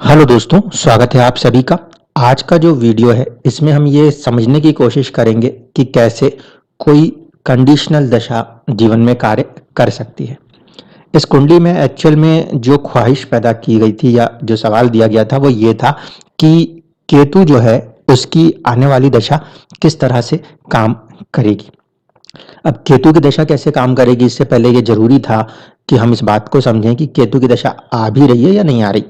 Hello दोस्तों, स्वागत है आप सभी का। आज का जो वीडियो है इसमें हम ये समझने की कोशिश करेंगे कि कैसे कोई कंडीशनल दशा जीवन में कार्य कर सकती है। इस कुंडली में एक्चुअल में जो ख्वाहिश पैदा की गई थी या जो सवाल दिया गया था वो ये था कि केतु जो है उसकी आने वाली दशा किस तरह से काम करेगी। अब केतु की दशा कैसे काम करेगी, इससे पहले ये जरूरी था कि हम इस बात को समझें कि केतु की दशा आ भी रही है या नहीं आ रही,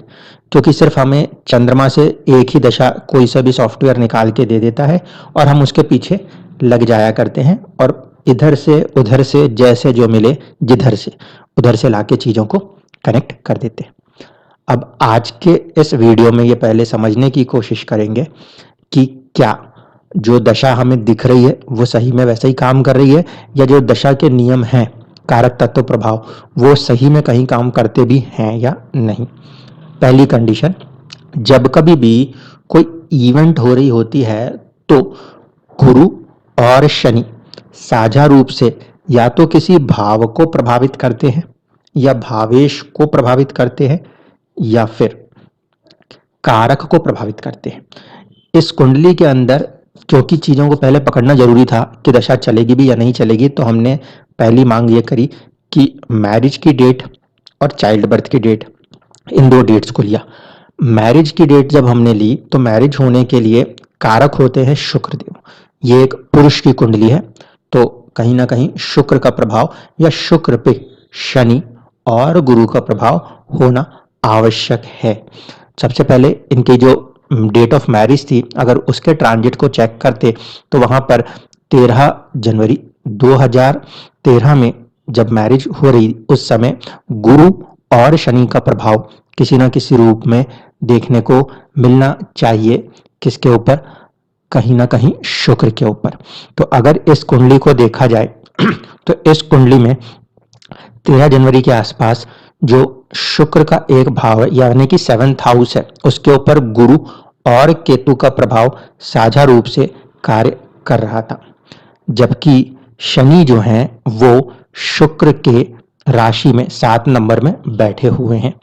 क्योंकि सिर्फ हमें चंद्रमा से एक ही दशा कोई सा भी सॉफ्टवेयर निकाल के दे देता है और हम उसके पीछे लग जाया करते हैं और इधर से उधर से जैसे जो मिले जिधर से उधर से लाके चीजों को कनेक्ट कर देते हैं। अब आज के इस वीडियो में ये पहले समझने की कोशिश करेंगे कि क्या जो दशा हमें दिख रही है वो सही में वैसे ही काम कर रही है या जो दशा के नियम हैं, कारक तत्व प्रभाव, वो सही में कहीं काम करते भी हैं या नहीं। पहली कंडीशन, जब कभी भी कोई इवेंट हो रही होती है तो गुरु और शनि साझा रूप से या तो किसी भाव को प्रभावित करते हैं या भावेश को प्रभावित करते हैं या फिर कारक को प्रभावित करते हैं। इस कुंडली के अंदर क्योंकि चीजों को पहले पकड़ना जरूरी था कि दशा चलेगी भी या नहीं चलेगी, तो हमने पहली मांग ये करी कि मैरिज की डेट और चाइल्ड बर्थ की डेट, इन दो डेट्स को लिया। मैरिज की डेट जब हमने ली तो मैरिज होने के लिए कारक होते हैं शुक्रदेव। ये एक पुरुष की कुंडली है तो कहीं ना कहीं शुक्र का प्रभाव या शुक्र पे शनि और गुरु का प्रभाव होना आवश्यक है। सबसे पहले इनकी जो डेट ऑफ मैरिज थी, अगर उसके ट्रांजिट को चेक करते तो वहां पर 13 जनवरी 2013 में जब मैरिज हो रही उस समय गुरु और शनि का प्रभाव किसी ना किसी रूप में देखने को मिलना चाहिए। किसके ऊपर? कहीं ना कहीं शुक्र के ऊपर। तो अगर इस कुंडली को देखा जाए तो इस कुंडली में 13 जनवरी के आसपास जो शुक्र का एक भाव है यानी कि 7th हाउस है, उसके ऊपर गुरु और केतु का प्रभाव साझा रूप से कार्य कर रहा था, जबकि शनि जो हैं वो शुक्र के राशि में 7 नंबर में बैठे हुए हैं।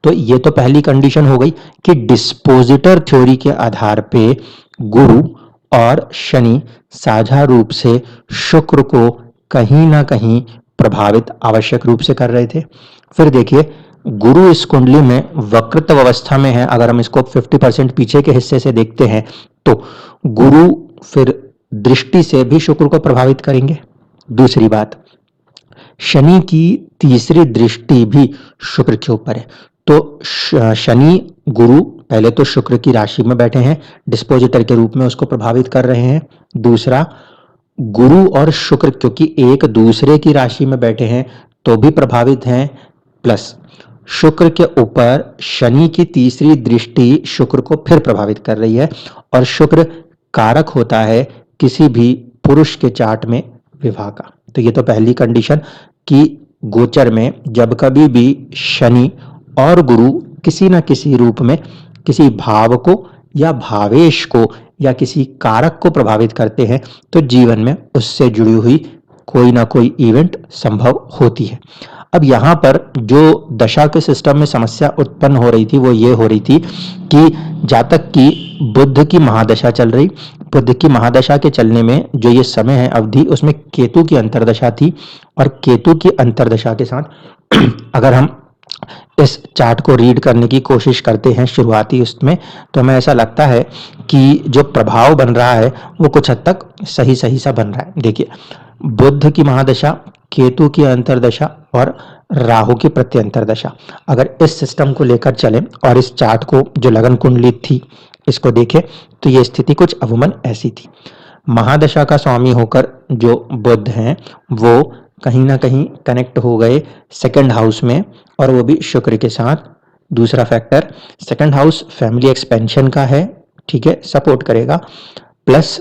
तो ये तो पहली कंडीशन हो गई कि डिस्पोजिटर थ्योरी के आधार पे गुरु और शनि साझा रूप से शुक्र को कहीं ना कहीं प्रभावित आवश्यक रूप से कर रहे थे। फिर देखिए, गुरु इस कुंडली में वक्रत्व अवस्था में है। अगर हम इसको 50% पीछे के हिस्से से देखते हैं तो गुरु फिर दृष्टि से भी शुक्र को प्रभावित करेंगे। दूसरी बात, शनि की तीसरी दृष्टि भी शुक्र के ऊपर है। तो शनि गुरु पहले तो शुक्र की राशि में बैठे हैं, डिस्पोजिटर के रूप में उसको प्रभावित कर रहे हैं। दूसरा, गुरु और शुक्र क्योंकि एक दूसरे की राशि में बैठे हैं तो भी प्रभावित हैं, प्लस शुक्र के ऊपर शनि की तीसरी दृष्टि शुक्र को फिर प्रभावित कर रही है। और शुक्र कारक होता है किसी भी पुरुष के चार्ट में विवाह का। तो ये तो पहली कंडीशन कि गोचर में जब कभी भी शनि और गुरु किसी न किसी रूप में किसी भाव को या भावेश को या किसी कारक को प्रभावित करते हैं तो जीवन में उससे जुड़ी हुई कोई ना कोई इवेंट संभव होती है। अब यहाँ पर जो दशा के सिस्टम में समस्या उत्पन्न हो रही थी वो ये हो रही थी कि जातक की बुध की महादशा चल रही, बुध की महादशा के चलने में जो ये समय है अवधि, उसमें केतु की अंतर्दशा थी और केतु की अंतर्दशा के साथ अगर हम इस चार्ट को रीड करने की कोशिश करते हैं शुरुआती उसमें, तो हमें ऐसा लगता है कि जो प्रभाव बन रहा है वो कुछ हद तक सही सही सा बन रहा है। देखिए, बुध की महादशा, केतु की अंतर्दशा और राहु की प्रत्यंतर दशा, अगर इस सिस्टम को लेकर चले और इस चार्ट को जो लगन कुंडली थी इसको देखें तो ये स्थिति कुछ अमूमन ऐसी थी। महादशा का स्वामी होकर जो बुध हैं वो कहीं ना कहीं कनेक्ट हो गए सेकंड हाउस में और वो भी शुक्र के साथ। दूसरा factor, second house family expansion का है, ठीक है, सपोर्ट करेगा। प्लस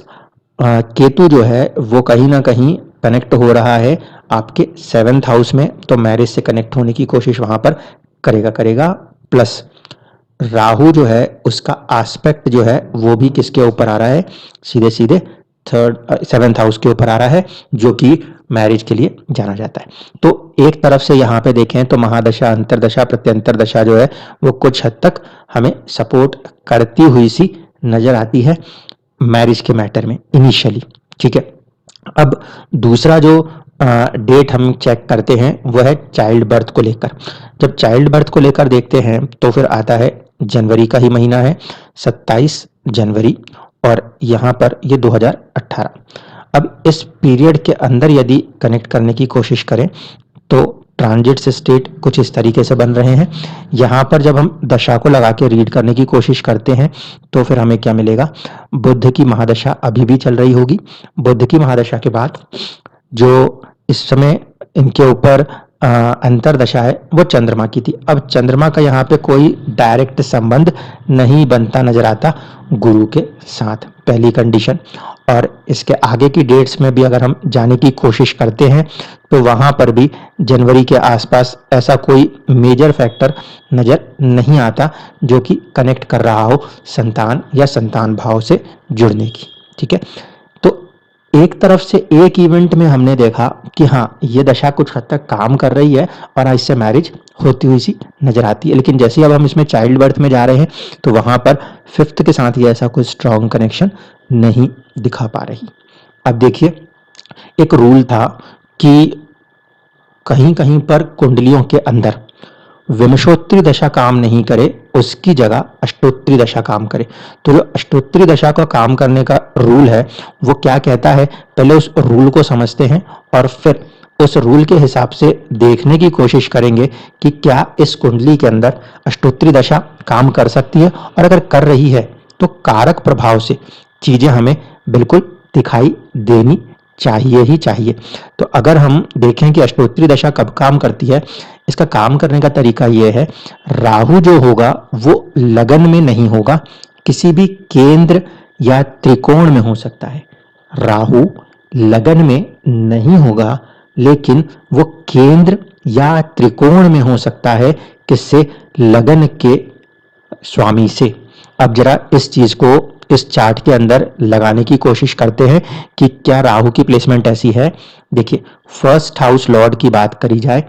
केतु जो है वो कहीं ना कहीं कनेक्ट हो रहा है आपके 7th हाउस में, तो मैरिज से कनेक्ट होने की कोशिश वहां पर करेगा। प्लस राहु जो है उसका एस्पेक्ट जो है वो भी किसके ऊपर आ रहा है? सीधे सीधे 7th हाउस के ऊपर आ रहा है, जो कि मैरिज के लिए जाना जाता है। तो एक तरफ से यहाँ पे देखें तो महादशा, अंतरदशा, प्रत्यंतर दशा जो है वो कुछ हद तक हमें सपोर्ट करती हुई सी नजर आती है मैरिज के मैटर में इनिशियली। ठीक है, अब दूसरा जो डेट हम चेक करते हैं वो है चाइल्ड बर्थ को लेकर। जब चाइल्ड बर्थ को लेकर देखते हैं तो फिर आता है जनवरी का ही महीना है, 27 जनवरी, और यहाँ पर ये 2018। अब इस पीरियड के अंदर यदि कनेक्ट करने की कोशिश करें तो ट्रांजिट्स स्टेट कुछ इस तरीके से बन रहे हैं। यहाँ पर जब हम दशा को लगा के रीड करने की कोशिश करते हैं तो फिर हमें क्या मिलेगा, बुध की महादशा अभी भी चल रही होगी। बुध की महादशा के बाद जो इस समय इनके ऊपर अंतरदशा है वो चंद्रमा की थी। अब चंद्रमा का यहाँ पे कोई डायरेक्ट संबंध नहीं बनता नजर आता गुरु के साथ, पहली कंडीशन। और इसके आगे की डेट्स में भी अगर हम जाने की कोशिश करते हैं तो वहां पर भी जनवरी के आसपास ऐसा कोई मेजर फैक्टर नजर नहीं आता जो कि कनेक्ट कर रहा हो संतान या संतान भाव से जुड़ने की। ठीक है, तो एक तरफ से एक इवेंट में हमने देखा कि हाँ ये दशा कुछ हद तक काम कर रही है और इससे मैरिज होती हुई सी नजर आती है, लेकिन जैसे अब हम इसमें चाइल्ड बर्थ में जा रहे हैं तो वहां पर फिफ्थ के साथ ही ऐसा कोई स्ट्रॉन्ग कनेक्शन नहीं दिखा पा रही। अब देखिए, एक रूल था कि कहीं कहीं पर कुंडलियों के अंदर विमशोत्तरी दशा काम नहीं करे, उसकी जगह अष्टोत्तरी दशा काम करे। तो जो अष्टोत्तरी दशा का काम करने का रूल है वो क्या कहता है, पहले उस रूल को समझते हैं और फिर उस रूल के हिसाब से देखने की कोशिश करेंगे कि क्या इस कुंडली के अंदर अष्टोत्तरी दशा काम कर सकती है, और अगर कर रही है तो कारक प्रभाव से चीजें हमें बिल्कुल दिखाई देनी चाहिए ही चाहिए। तो अगर हम देखें कि अष्टोत्तरी दशा कब काम करती है, इसका काम करने का तरीका यह है, राहु जो होगा वो लगन में नहीं होगा, किसी भी केंद्र या त्रिकोण में हो सकता है। राहु लगन में नहीं होगा लेकिन वो केंद्र या त्रिकोण में हो सकता है, किससे, लगन के स्वामी से। अब जरा इस चीज को इस चार्ट के अंदर लगाने की कोशिश करते हैं कि क्या राहु की प्लेसमेंट ऐसी है। देखिए, फर्स्ट हाउस लॉर्ड की बात करी जाए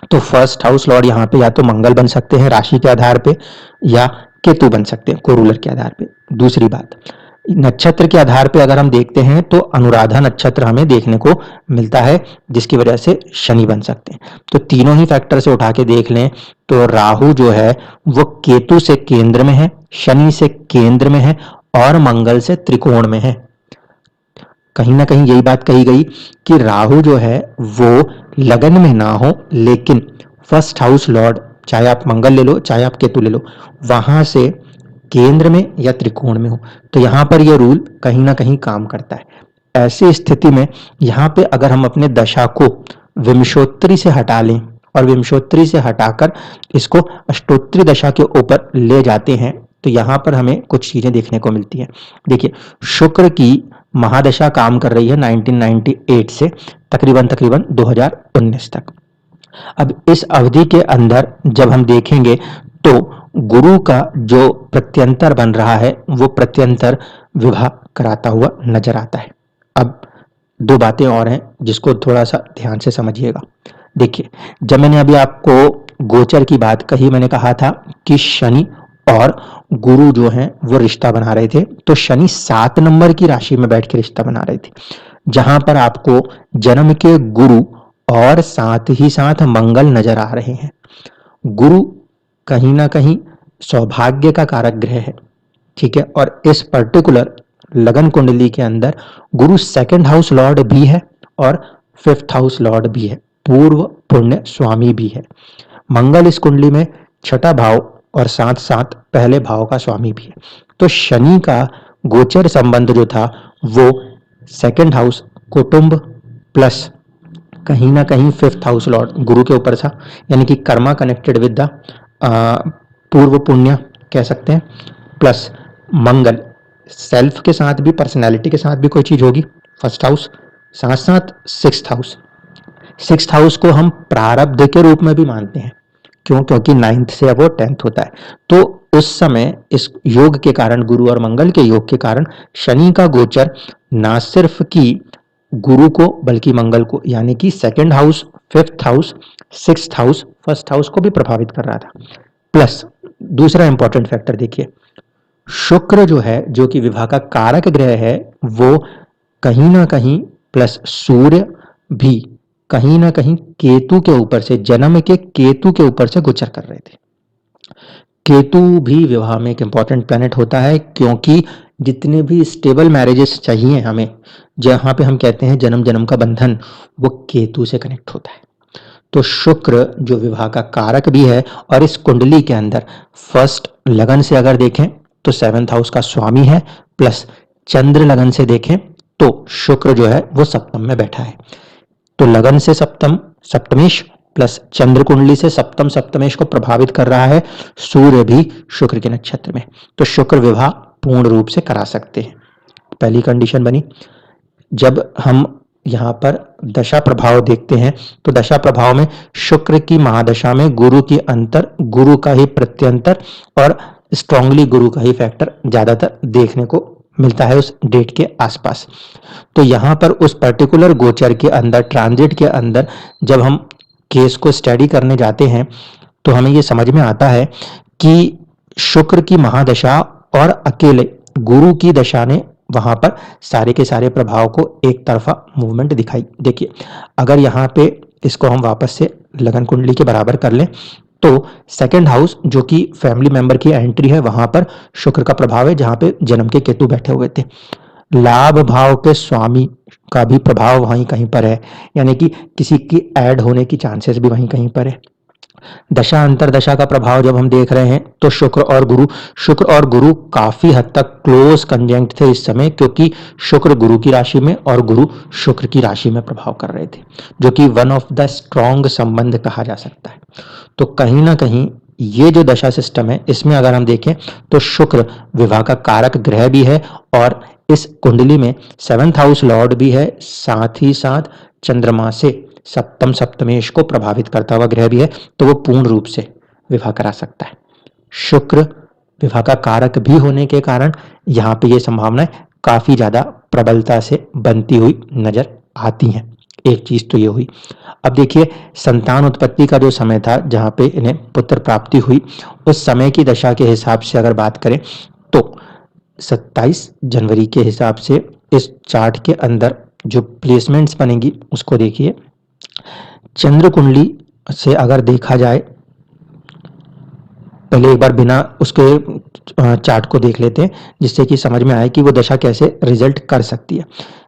तो फर्स्ट हाउस लॉर्ड यहाँ पे या तो मंगल बन सकते हैं राशि के आधार पे, या केतु बन सकते हैं कोरूलर के आधार पे। दूसरी बात, नक्षत्र के आधार पे अगर हम देखते हैं तो अनुराधा नक्षत्र हमें देखने को मिलता है, जिसकी वजह से शनि बन सकते हैं। तो तीनों ही फैक्टर से उठा के देख लें तो राहु जो है वो केतु से केंद्र में है, शनि से केंद्र में है और मंगल से त्रिकोण में है। कहीं ना कहीं यही बात कही गई कि राहु जो है वो लगन में ना हो लेकिन फर्स्ट हाउस लॉर्ड, चाहे आप मंगल ले लो चाहे आप केतु ले लो, वहां से केंद्र में या त्रिकोण में हो। तो यहां पर यह रूल कहीं ना कहीं काम करता है। ऐसी स्थिति में यहां पे अगर हम अपने दशा को विमशोत्तरी से हटा लें और विमशोत्तरी से हटाकर इसको अष्टोत्तरी दशा के ऊपर ले जाते हैं तो यहां पर हमें कुछ चीजें देखने को मिलती हैं। देखिए, शुक्र की महादशा काम कर रही है 1998 से तकरीबन 2019 तक। अब इस अवधि के अंदर जब हम देखेंगे तो गुरु का जो प्रत्यंतर बन रहा है वो प्रत्यंतर विवाह कराता हुआ नजर आता है। अब दो बातें और हैं जिसको थोड़ा सा ध्यान से समझिएगा। देखिए, जब मैंने अभी आपको गोचर की बात कही, मैंने कहा था कि शनि और गुरु जो हैं वो रिश्ता बना रहे थे, तो शनि 7 नंबर की राशि में बैठ के रिश्ता बना रहे थे, जहां पर आपको जन्म के गुरु और साथ ही साथ मंगल नजर आ रहे हैं। गुरु कहीं ना कहीं सौभाग्य का कारक ग्रह है, ठीक है, और इस पर्टिकुलर लगन कुंडली के अंदर गुरु सेकंड हाउस लॉर्ड भी है और फिफ्थ हाउस लॉर्ड भी है, पूर्व पुण्य स्वामी भी है। मंगल इस कुंडली में छठा भाव और साथ साथ पहले भाव का स्वामी भी है। तो शनि का गोचर संबंध जो था वो सेकंड हाउस कुटुंब प्लस कहीं ना कहीं फिफ्थ हाउस लॉर्ड गुरु के ऊपर था, यानी कि कर्मा कनेक्टेड विद द पूर्व पुण्य कह सकते हैं, प्लस मंगल सेल्फ के साथ भी, पर्सनैलिटी के साथ भी कोई चीज होगी, फर्स्ट हाउस, साथ साथ सिक्स्थ हाउस। सिक्स्थ हाउस को हम प्रारब्ध के रूप में भी मानते हैं, क्यों, क्योंकि 9th से अब वो 10th होता है। तो उस समय इस योग के कारण, गुरु और मंगल के योग के कारण शनि का गोचर ना सिर्फ कि गुरु को बल्कि मंगल को, यानी कि second house fifth house, sixth house, first house को भी प्रभावित कर रहा था। प्लस दूसरा इंपॉर्टेंट फैक्टर देखिए, शुक्र जो है, जो कि विवाह का कारक ग्रह है, वो कहीं ना कहीं प्लस सूर्य भी कहीं ना कहीं केतु के ऊपर से, जन्म के केतु के ऊपर से गोचर कर रहे थे। केतु भी विवाह में एक इंपॉर्टेंट प्लैनेट होता है, क्योंकि जितने भी स्टेबल मैरिजेस चाहिए हमें, जहां पे हम कहते हैं जन्म जन्म का बंधन, वो केतु से कनेक्ट होता है। तो शुक्र जो विवाह का कारक भी है, और इस कुंडली के अंदर फर्स्ट लगन से अगर देखें तो सेवंथ हाउस का स्वामी है, प्लस चंद्र लगन से देखें तो शुक्र जो है वो सप्तम में बैठा है। तो लगन से सप्तम, सप्तमेश प्लस चंद्र कुंडली से सप्तम सप्तमेश को प्रभावित कर रहा है, सूर्य भी शुक्र के नक्षत्र में। तो शुक्र विवाह पूर्ण रूप से करा सकते हैं। पहली कंडीशन बनी। जब हम यहाँ पर दशा प्रभाव देखते हैं तो दशा प्रभाव में शुक्र की महादशा में गुरु की अंतर, गुरु का ही प्रत्यंतर और स्ट्रांगली गुरु का ही फैक्टर ज्यादातर देखने को मिलता है उस डेट के आसपास। तो यहाँ पर उस पर्टिकुलर गोचर के अंदर, ट्रांजिट के अंदर जब हम केस को स्टडी करने जाते हैं तो हमें ये समझ में आता है कि शुक्र की महादशा और अकेले गुरु की दशा ने वहां पर सारे के सारे प्रभाव को एक तरफा मूवमेंट दिखाई। देखिए, अगर यहाँ पे इसको हम वापस से लगन कुंडली के बराबर कर लें तो सेकंड हाउस जो कि फैमिली मेंबर की एंट्री है, वहां पर शुक्र का प्रभाव है, जहां पे जन्म के केतु बैठे हुए थे। लाभ भाव के स्वामी का भी प्रभाव वहीं कहीं पर है, यानी कि किसी की ऐड होने की चांसेस भी वहीं कहीं पर है। दशा अंतरदशा का प्रभाव जब हम देख रहे हैं तो शुक्र और गुरु काफी हद तक क्लोज कंजंक्ट थे इस समय, क्योंकि शुक्र गुरु की राशि में और गुरु शुक्र की राशि में प्रभाव कर रहे थे, जो कि वन ऑफ द स्ट्रॉन्ग संबंध कहा जा सकता है। तो कहीं ना कहीं ये जो दशा सिस्टम है, इसमें अगर हम देखें तो शुक्र विवाह का कारक ग्रह भी है, और इस कुंडली में सेवंथ हाउस लॉर्ड भी है, साथ ही साथ चंद्रमा से सप्तम सप्तमेश को प्रभावित करता हुआ ग्रह भी है। तो वो पूर्ण रूप से विवाह करा सकता है। शुक्र विवाह का कारक भी होने के कारण यहाँ पे ये संभावनाएं काफी ज्यादा प्रबलता से बनती हुई नजर आती हैं। एक चीज तो ये हुई। अब देखिए, संतान उत्पत्ति का जो समय था जहां पे इन्हें पुत्र प्राप्ति हुई, उस समय की दशा के हिसाब से अगर बात करें तो 27 जनवरी के हिसाब से इस चार्ट के अंदर जो प्लेसमेंट्स बनेंगी उसको देखिए। चंद्र कुंडली से अगर देखा जाए, पहले एक बार बिना उसके चार्ट को देख लेते हैं, जिससे कि समझ में आए कि वो दशा कैसे रिजल्ट कर सकती है।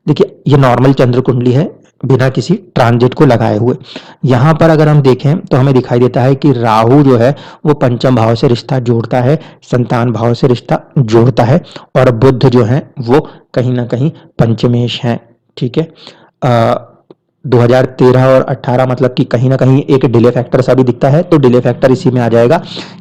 देखिए, ये नॉर्मल चंद्र कुंडली है बिना किसी ट्रांजिट को लगाए हुए। यहाँ पर अगर हम देखें तो हमें दिखाई देता है कि राहु जो है वो पंचम भाव से रिश्ता जोड़ता है, संतान भाव से रिश्ता जोड़ता है, और बुध जो है वो कहीं ना कहीं पंचमेश है। ठीक है, 2013 और 18 मतलब कि कहीं ना कहीं एक डिले फैक्टर सा भी दिखता है। तो डिले फैक्टर इसी में आ जाएगा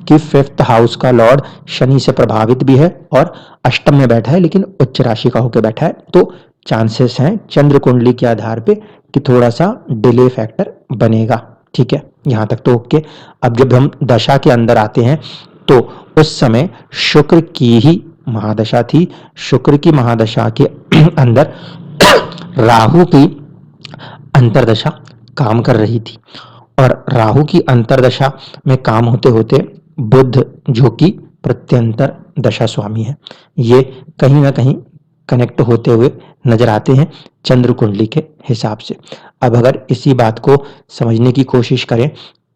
कि फिफ्थ हाउस का लॉर्ड शनि से प्रभावित भी है और अष्टम में बैठा है, लेकिन उच्च राशि का होकर बैठा है। तो चांसेस हैं चंद्र कुंडली के आधार पे कि थोड़ा सा डिले फैक्टर बनेगा। ठीक है, यहां तक तो ओके। अब जब हम दशा के अंदर आते हैं तो उस समय शुक्र की ही महादशा थी। शुक्र की महादशा के अंदर राहु की अंतरदशा काम कर रही थी, और राहु की अंतरदशा में काम होते होते बुध जो कि प्रत्यंतर दशा स्वामी है, ये कहीं ना कहीं कनेक्ट होते हुए नजर आते हैं चंद्र कुंडली के हिसाब से। अब अगर इसी बात को समझने की कोशिश करें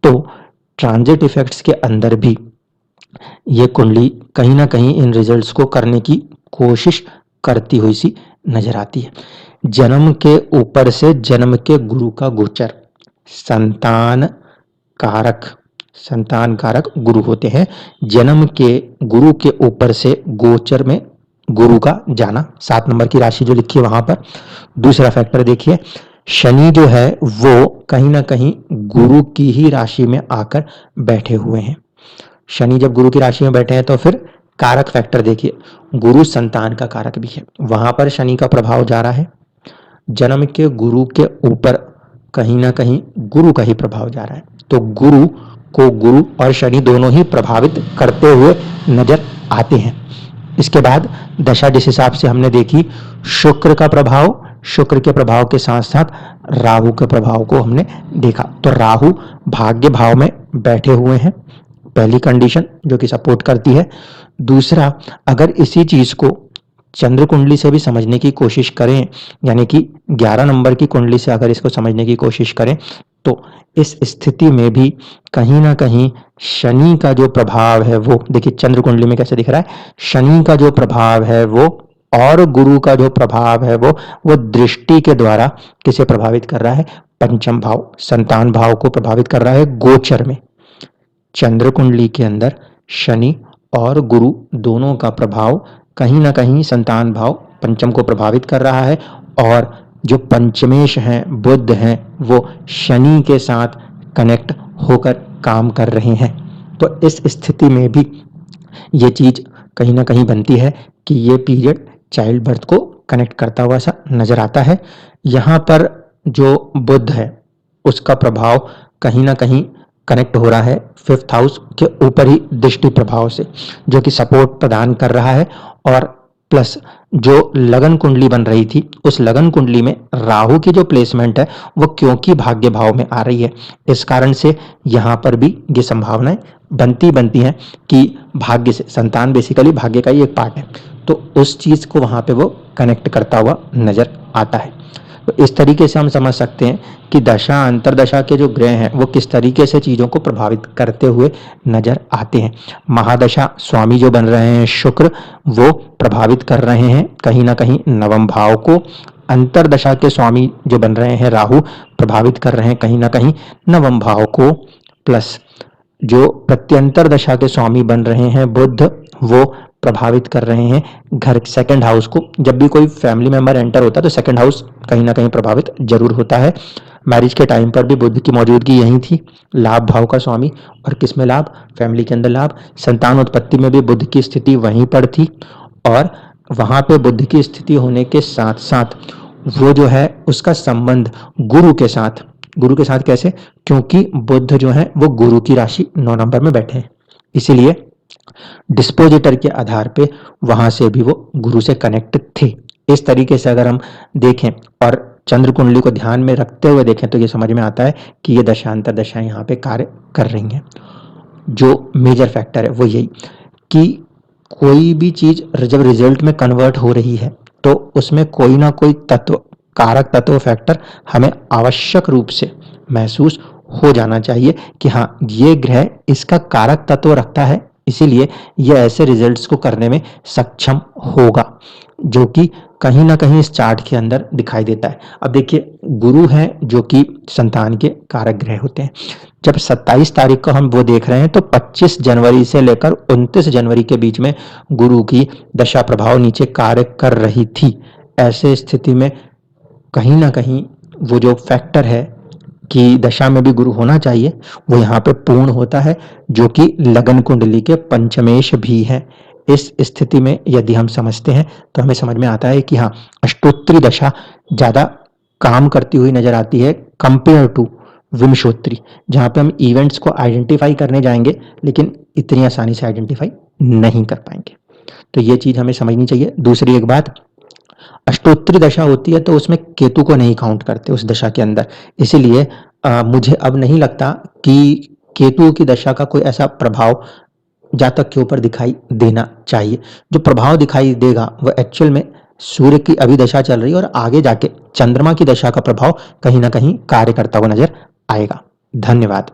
तो ट्रांजिट इफेक्ट्स के अंदर भी ये कुंडली कहीं ना कहीं इन रिजल्ट्स को करने की कोशिश करती हुई सी नजर आती है। जन्म के ऊपर से जन्म के गुरु का गोचर संतान कारक गुरु होते हैं। जन्म के गुरु के ऊपर से गोचर में गुरु का जाना, 7 नंबर की राशि जो लिखी है वहां पर। दूसरा फैक्टर देखिए, शनि जो है वो कहीं ना कहीं गुरु की ही राशि में आकर बैठे हुए हैं। शनि जब गुरु की राशि में बैठे हैं तो फिर कारक फैक्टर देखिए, गुरु संतान का कारक भी है, वहां पर शनि का प्रभाव जा रहा है। जन्म के गुरु के ऊपर कहीं ना कहीं गुरु का ही प्रभाव जा रहा है। तो गुरु को गुरु और शनि दोनों ही प्रभावित करते हुए नजर आते हैं। इसके बाद दशा जिस हिसाब से हमने देखी, शुक्र का प्रभाव, शुक्र के प्रभाव के साथ साथ राहु के प्रभाव को हमने देखा। तो राहु भाग्य भाव में बैठे हुए हैं, पहली कंडीशन जो कि सपोर्ट करती है। दूसरा, अगर इसी चीज को चंद्र कुंडली से भी समझने की कोशिश करें, यानी कि 11 नंबर की कुंडली से अगर इसको समझने की कोशिश करें, तो इस स्थिति में भी कहीं ना कहीं शनि का जो प्रभाव है वो, देखिए चंद्र कुंडली में कैसे दिख रहा है, शनि का जो प्रभाव है वो और गुरु का जो प्रभाव है वो दृष्टि के द्वारा किसे प्रभावित कर रहा है, पंचम भाव, संतान भाव को प्रभावित कर रहा है गोचर में। चंद्र कुंडली के अंदर शनि और गुरु दोनों का प्रभाव कहीं ना कहीं संतान भाव पंचम को प्रभावित कर रहा है, और जो पंचमेश हैं बुध हैं वो शनि के साथ कनेक्ट होकर काम कर रहे हैं। तो इस स्थिति में भी ये चीज कहीं ना कहीं बनती है कि ये पीरियड चाइल्ड बर्थ को कनेक्ट करता हुआ सा नजर आता है। यहाँ पर जो बुध है उसका प्रभाव कहीं ना कहीं कनेक्ट हो रहा है 5th हाउस के ऊपर ही दृष्टि प्रभाव से, जो कि सपोर्ट प्रदान कर रहा है। और प्लस जो लगन कुंडली बन रही थी उस लगन कुंडली में राहु की जो प्लेसमेंट है वो क्योंकि भाग्य भाव में आ रही है, इस कारण से यहाँ पर भी ये संभावनाएं बनती हैं कि भाग्य से, संतान बेसिकली भाग्य का ही एक पार्ट है, तो उस चीज को वहां पे वो कनेक्ट करता हुआ नजर आता है। तो इस तरीके से हम समझ सकते हैं कि दशा अंतरदशा के जो ग्रह हैं वो किस तरीके से चीजों को प्रभावित करते हुए नजर आते हैं। महादशा स्वामी जो बन रहे हैं शुक्र, वो प्रभावित कर रहे हैं कहीं ना कहीं नवम भाव को। अंतरदशा के स्वामी जो बन रहे हैं राहु, प्रभावित कर रहे हैं कहीं ना कहीं नवम भाव को। प्लस जो प्रत्यंतर दशा के स्वामी बन रहे हैं बुध, वो प्रभावित कर रहे हैं घर, सेकंड हाउस को। जब भी कोई फैमिली मेंबर एंटर होता है तो सेकंड हाउस कहीं ना कहीं प्रभावित जरूर होता है। मैरिज के टाइम पर भी बुध की मौजूदगी यही थी, लाभ भाव का स्वामी, और किसमें लाभ, फैमिली के अंदर लाभ। संतान उत्पत्ति में भी बुध की स्थिति वहीं पर थी, और वहां पे बुध की स्थिति होने के साथ साथ वो जो है उसका संबंध गुरु के साथ, गुरु के साथ कैसे, क्योंकि बुध जो है वो गुरु की राशि 9 नंबर में बैठे हैं, इसीलिए डिस्पोजिटर के आधार पे वहां से भी वो गुरु से कनेक्ट थे। इस तरीके से अगर हम देखें और चंद्र कुंडली को ध्यान में रखते हुए देखें तो ये समझ में आता है कि ये दशांतर दशाएं यहाँ पे कार्य कर रही हैं। जो मेजर फैक्टर है वो यही कि कोई भी चीज जब रिजल्ट में कन्वर्ट हो रही है तो उसमें कोई ना कोई तत्व, कारक तत्व, फैक्टर हमें आवश्यक रूप से महसूस हो जाना चाहिए कि हाँ ये ग्रह इसका कारक तत्व रखता है, इसीलिए यह ऐसे रिजल्ट्स को करने में सक्षम होगा, जो कि कहीं ना कहीं इस चार्ट के अंदर दिखाई देता है। अब देखिए गुरु है जो कि संतान के कारक ग्रह होते हैं। जब 27 तारीख को हम वो देख रहे हैं तो 25 जनवरी से लेकर 29 जनवरी के बीच में गुरु की दशा प्रभाव नीचे कार्य कर रही थी। ऐसे स्थिति में कहीं ना कहीं वो जो फैक्टर है कि दशा में भी गुरु होना चाहिए वो यहाँ पे पूर्ण होता है, जो कि लगन कुंडली के पंचमेश भी है। इस स्थिति में यदि हम समझते हैं तो हमें समझ में आता है कि हाँ अष्टोत्तरी दशा ज्यादा काम करती हुई नजर आती है कंपेयर टू विंशोत्तरी, जहां पे हम इवेंट्स को आइडेंटिफाई करने जाएंगे लेकिन इतनी आसानी से आइडेंटिफाई नहीं कर पाएंगे। तो ये चीज हमें समझनी चाहिए। दूसरी एक बात, अष्टोत्तरी दशा होती है तो उसमें केतु को नहीं काउंट करते उस दशा के अंदर, इसीलिए मुझे अब नहीं लगता कि केतु की दशा का कोई ऐसा प्रभाव जातक के ऊपर दिखाई देना चाहिए। जो प्रभाव दिखाई देगा वो एक्चुअल में सूर्य की अभी दशा चल रही है और आगे जाके चंद्रमा की दशा का प्रभाव कहीं ना कहीं कार्य करता हुआ नजर आएगा। धन्यवाद।